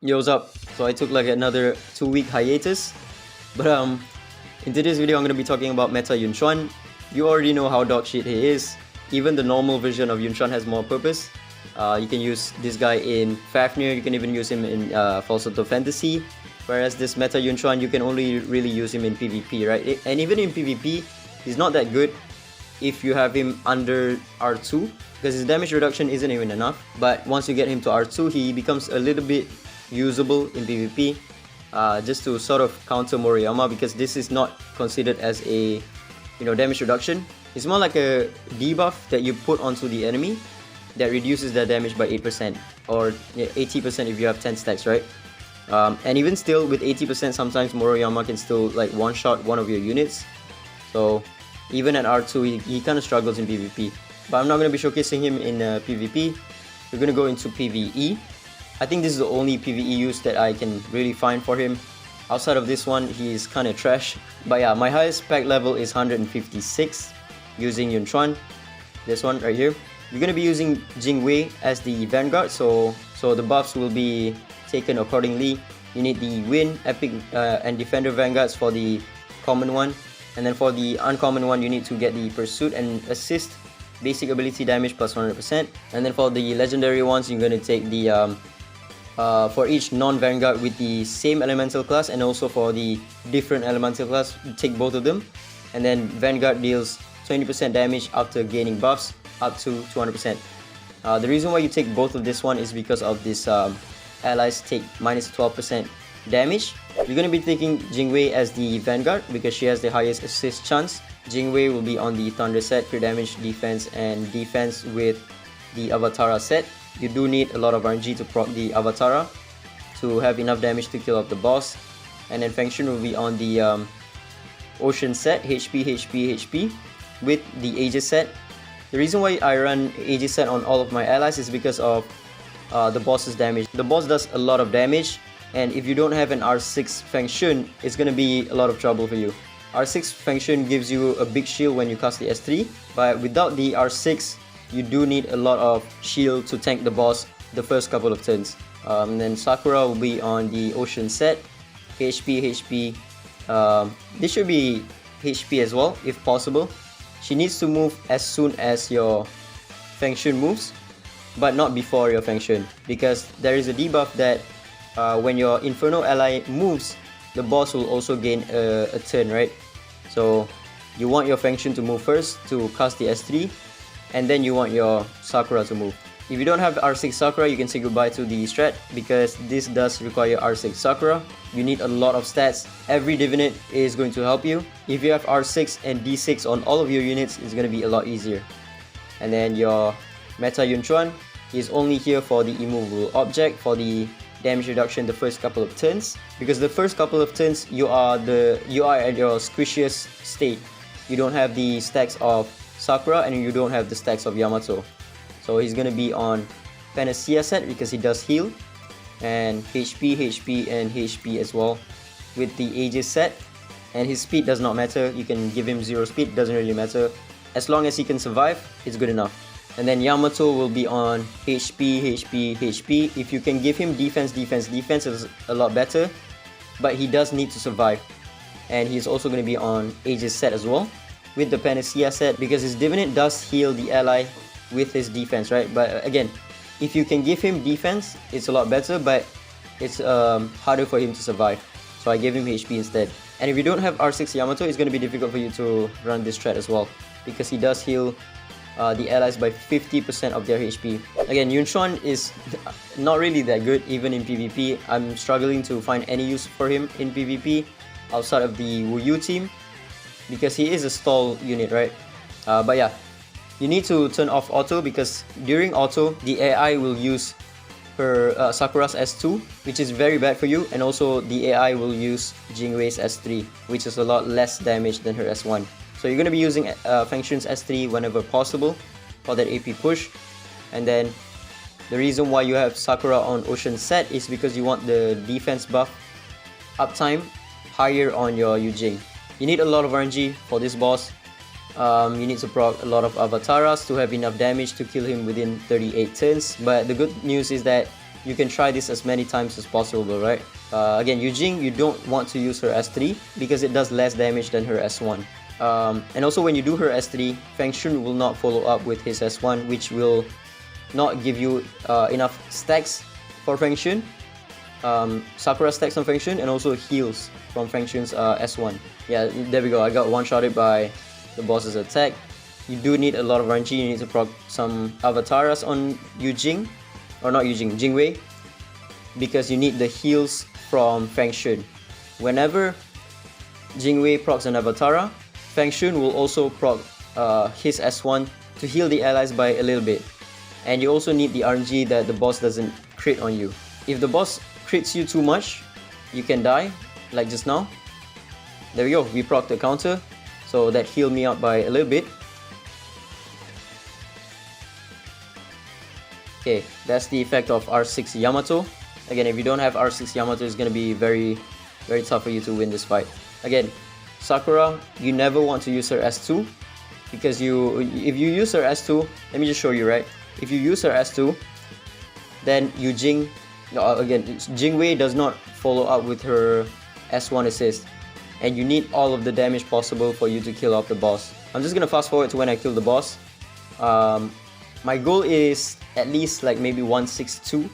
Yo, what's up? So I took like another 2-week hiatus, but in today's video I'm gonna be talking about meta Chuan. You already know how dog shit he is. Even the normal version of Chuan has more purpose. You can use this guy in Fafnir, you can even use him in Falsetto Fantasy. Whereas this meta Chuan, you can only really use him in PvP, right? And even in PvP, he's not that good if you have him under R2, because his damage reduction isn't even enough. But once you get him to R2, he becomes a little bit usable in PvP, just to sort of counter Moriyama, because this is not considered as a damage reduction. It's more like a debuff that you put onto the enemy that reduces their damage by 8% or 80% if you have 10 stacks, right? And even still with 80%, sometimes Moriyama can still like one-shot one of your units. So even at R2 he kind of struggles in PvP. But I'm not going to be showcasing him in PvP. We're going to go into PvE. I think this is the only PvE use that I can really find for him. Outside of this one, he's kind of trash. But yeah, my highest pack level is 156 using Chuan. This one right here. You're going to be using Ggez as the Vanguard, so the buffs will be taken accordingly. You need the Win, Epic, and Defender Vanguards for the common one. And then for the uncommon one, you need to get the Pursuit and Assist, basic ability damage plus 100%. And then for the legendary ones, you're going to take the for each non-Vanguard with the same elemental class, and also for the different elemental class, take both of them. And then Vanguard deals 20% damage after gaining buffs up to 200%. The reason why you take both of this one is because of this allies take minus 12% damage. You're going to be taking Ggez as the Vanguard because she has the highest assist chance. Ggez will be on the Thunder set, crit damage, defense, and defense with the Avatara set. You do need a lot of RNG to proc the Avatara to have enough damage to kill off the boss. And then Feng Shun will be on the Ocean set, HP, HP, HP, with the Ggez set. The reason why I run Ggez set on all of my allies is because of the boss's damage. The boss does a lot of damage, and if you don't have an R6 Feng Shun, it's gonna be a lot of trouble for you. R6 Feng Shun gives you a big shield when you cast the S3, but without the R6, you do need a lot of shield to tank the boss the first couple of turns. And then Sakura will be on the Ocean set, HP, HP. This should be HP as well, if possible. She needs to move as soon as your Feng Shun moves, but not before your Feng Shun, because there is a debuff that when your Inferno ally moves, the boss will also gain a turn, right? So you want your Feng Shun to move first to cast the S3, and then you want your Sakura to move. If you don't have R6 Sakura, you can say goodbye to the strat, because this does require R6 Sakura. You need a lot of stats. Every Divinate is going to help you. If you have R6 and D6 on all of your units, it's going to be a lot easier. And then your meta Chuan is only here for the immovable object, for the damage reduction the first couple of turns, because the first couple of turns you are at your squishiest state. You don't have the stacks of Sakura and you don't have the stacks of Yamato. So he's gonna be on Panacea set because he does heal, and HP, HP, and HP as well with the Ggez set. And his speed does not matter. You can give him 0 speed, doesn't really matter. As long as he can survive, it's good enough. And then Yamato will be on HP, HP, HP. If you can give him defense, defense, defense, is a lot better. But he does need to survive. And he's also going to be on Ggez set as well with the Panacea set, because his Divinate does heal the ally with his defense, right? But again, if you can give him defense, it's a lot better, but it's harder for him to survive. So I gave him HP instead. And if you don't have R6 Yamato, it's going to be difficult for you to run this strat as well, because he does heal the allies by 50% of their HP. Again, Chuan is not really that good even in PvP. I'm struggling to find any use for him in PvP outside of the Wu Yu team, because he is a stall unit, right? But yeah, you need to turn off auto, because during auto, the AI will use her Sakura's S2, which is very bad for you, and also the AI will use Ggez's S3, which is a lot less damage than her S1. So you're going to be using Feng Shun's S3 whenever possible for that AP push. And then the reason why you have Sakura on Ocean set is because you want the defense buff uptime higher on your Yujing. You need a lot of RNG for this boss. You need to proc a lot of Avataras to have enough damage to kill him within 38 turns. But the good news is that you can try this as many times as possible, right? Again, Yu-Jing, you don't want to use her S3 because it does less damage than her S1. And also when you do her S3, Feng Shun will not follow up with his S1, which will not give you enough stacks for Feng Shun. Sakura stacks on Feng Shun and also heals from Feng Shun's S1. Yeah, there we go. I got one-shotted by the boss's attack. You do need a lot of RNG. You need to proc some Avataras on Yu-Jing, or not Yu-Jing, Jingwei, because you need the heals from Feng Shun. Whenever Jingwei procs an Avatara, Feng Shun will also proc his S1 to heal the allies by a little bit. And you also need the RNG that the boss doesn't crit on you. If the boss crits you too much, you can die, like just now. There we go, we proc the counter, so that healed me out by a little bit. Okay, that's the effect of R6 Yamato. Again, if you don't have R6 Yamato, it's gonna be very tough for you to win this fight. Again, Sakura, you never want to use her S2 because if you use her S2, let me just show you, right? If you use her S2, then again, Jingwei does not follow up with her S1 assist, and you need all of the damage possible for you to kill off the boss. I'm just gonna fast forward to when I kill the boss. My goal is at least like maybe 162.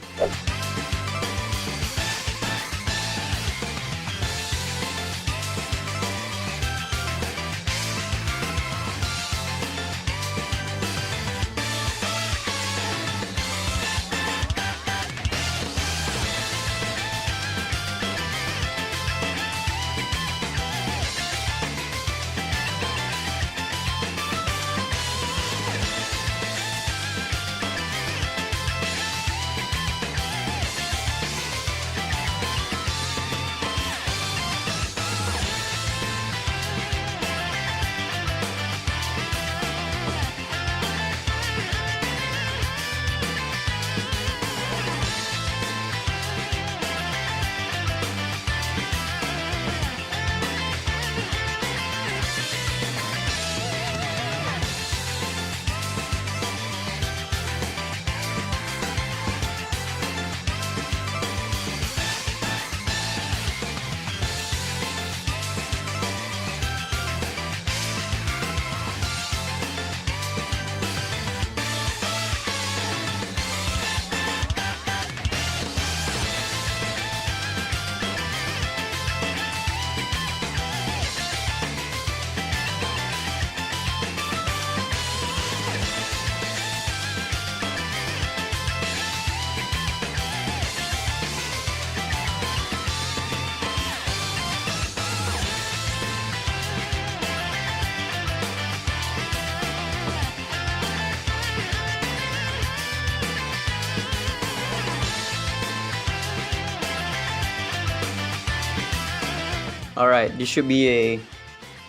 Alright, this should be a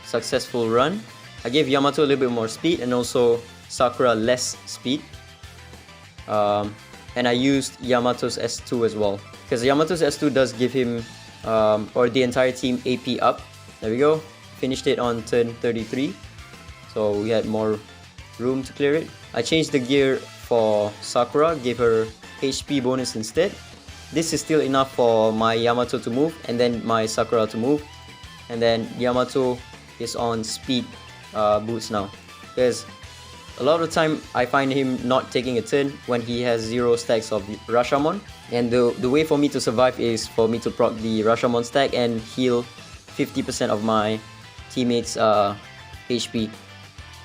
successful run. I gave Yamato a little bit more speed and also Sakura less speed. And I used Yamato's S2 as well, because Yamato's S2 does give him or the entire team AP up. There we go, finished it on turn 33, so we had more room to clear it. I changed the gear for Sakura, gave her HP bonus instead. This is still enough for my Yamato to move and then my Sakura to move. And then Yamato is on speed boots now, because a lot of the time I find him not taking a turn when he has 0 stacks of Rashomon. And the way for me to survive is for me to proc the Rashomon stack and heal 50% of my teammates' HP.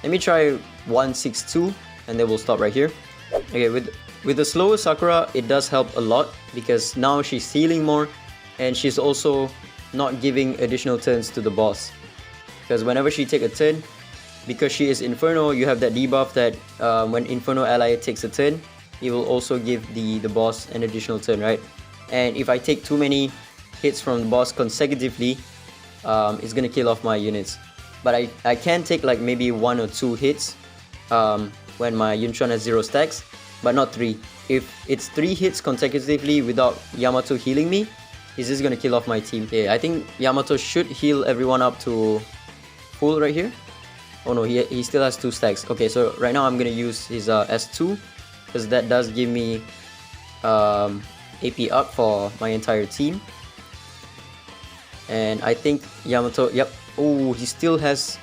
Let me try 162 and then we'll stop right here. Okay, with the slower Sakura, it does help a lot because now she's healing more and she's also not giving additional turns to the boss. Because whenever she takes a turn, because she is Inferno, you have that debuff that when Inferno ally takes a turn, it will also give the boss an additional turn, right? And if I take too many hits from the boss consecutively, it's gonna kill off my units. But I can take like maybe 1 or 2 hits when my Yunchuan has 0 stacks, but not 3. If it's 3 hits consecutively without Yamato healing me, it's just gonna kill off my team. Okay, I think Yamato should heal everyone up to full right here. Oh no, he still has 2 stacks. Okay, so right now I'm gonna use his S2 because that does give me AP up for my entire team. And I think Yamato, yep. Oh, he still has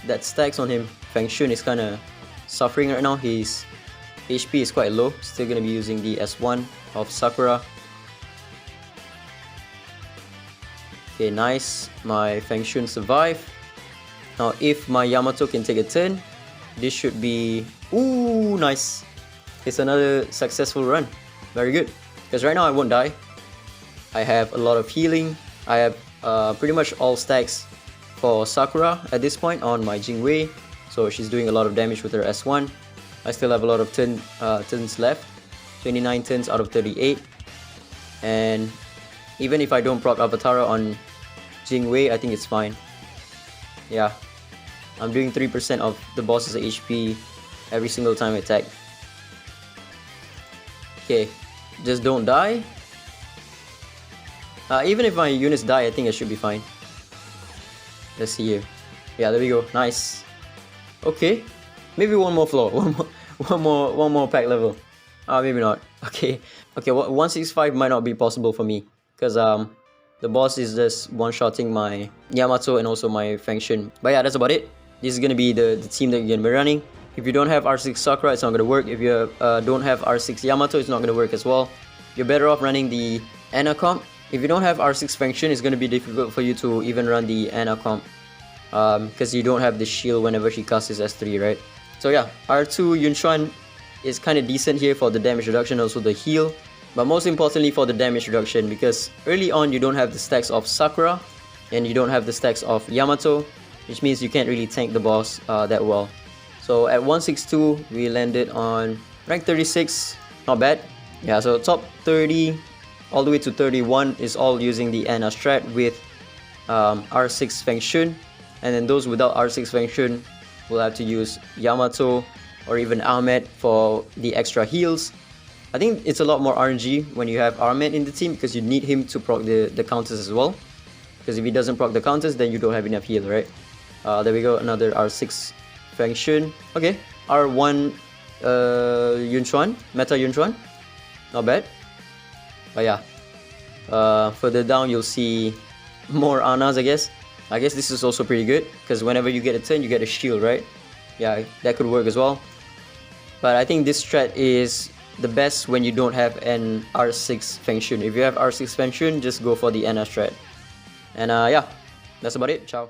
that stacks on him. Feng Shun is kind of suffering right now. His HP is quite low. Still going to be using the S1 of Sakura. Okay, nice. My Feng Shun survived. Now, if my Yamato can take a turn, this should be... Ooh, nice. It's another successful run. Very good. Because right now I won't die. I have a lot of healing. I have pretty much all stacks for Sakura at this point on my 𝘔𝘦𝘵. So she's doing a lot of damage with her S1. I still have a lot of turns left. 29 turns out of 38. And even if I don't proc Avatara on 𝘔𝘦𝘵, I think it's fine. Yeah. I'm doing 3% of the boss's HP every single time I attack. Okay. Just don't die. Even if my units die, I think I should be fine. Let's see here. Yeah, there we go. Nice. Okay. Maybe one more floor. One more pack level. Maybe not. Okay. Okay, 165 might not be possible for me. Because the boss is just one-shotting my Yamato and also my Feng Shun. But yeah, that's about it. This is going to be the team that you're going to be running. If you don't have R6 Sakura, it's not going to work. If you don't have R6 Yamato, it's not going to work as well. You're better off running the Ana comp. If you don't have R6 Feng Shun, it's going to be difficult for you to even run the Ana comp. Because you don't have the shield whenever she casts his S3, right? So yeah, R2 Yunchuan is kind of decent here for the damage reduction, also the heal. But most importantly for the damage reduction, because early on you don't have the stacks of Sakura and you don't have the stacks of Yamato, which means you can't really tank the boss that well. So at 162, we landed on rank 36, not bad. Yeah, so top 30 all the way to 31 is all using the Ana strat with R6 Feng Shun. And then those without R6 Feng Shun will have to use Yamato or even Ahmed for the extra heals. I think it's a lot more RNG when you have Ahmed in the team because you need him to proc the counters as well. Because if he doesn't proc the counters, then you don't have enough heal, right? There we go, another R6 Feng Shun. Okay, R1 Yunchuan, Meta Yunchuan. Not bad. But yeah, further down you'll see more Anas, I guess. I guess this is also pretty good because whenever you get a turn, you get a shield, right? Yeah, that could work as well. But I think this strat is the best when you don't have an R6 Feng Shun. If you have R6 Feng Shun, just go for the Ana strat. And yeah, that's about it. Ciao.